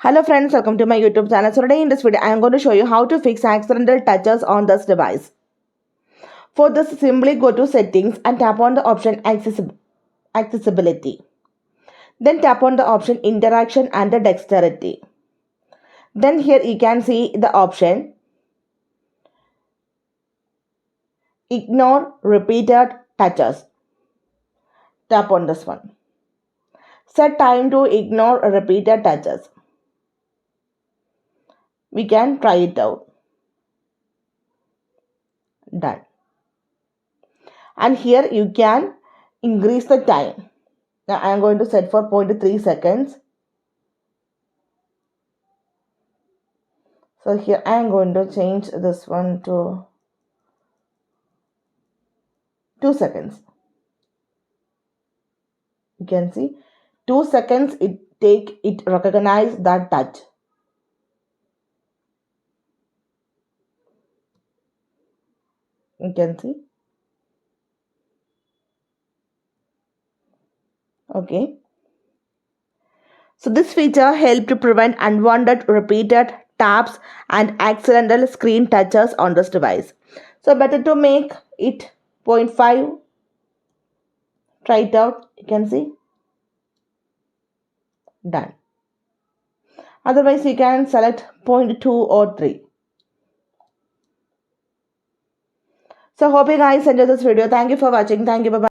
Hello friends, welcome to my YouTube channel. So today in this video, I am going to show you how to fix accidental touches on this device. For this, simply go to settings and tap on the option accessibility. Then tap on the option interaction and the dexterity. Then here you can see the option ignore repeated touches. Tap on this one. Set time to ignore repeated touches. We can try it out. Done. And here you can increase the time. Now I am going to set for 0.3 seconds. So here I am going to change this one to 2 seconds. You can see 2 seconds it recognize that touch. You can see. Okay. So this feature helps to prevent unwanted repeated taps and accidental screen touches on this device. So better to make it 0.5. Try it out. You can see. Done. Otherwise you can select 0.2 or 3. So hope you guys enjoyed this video. Thank you for watching. Thank you. Bye-bye.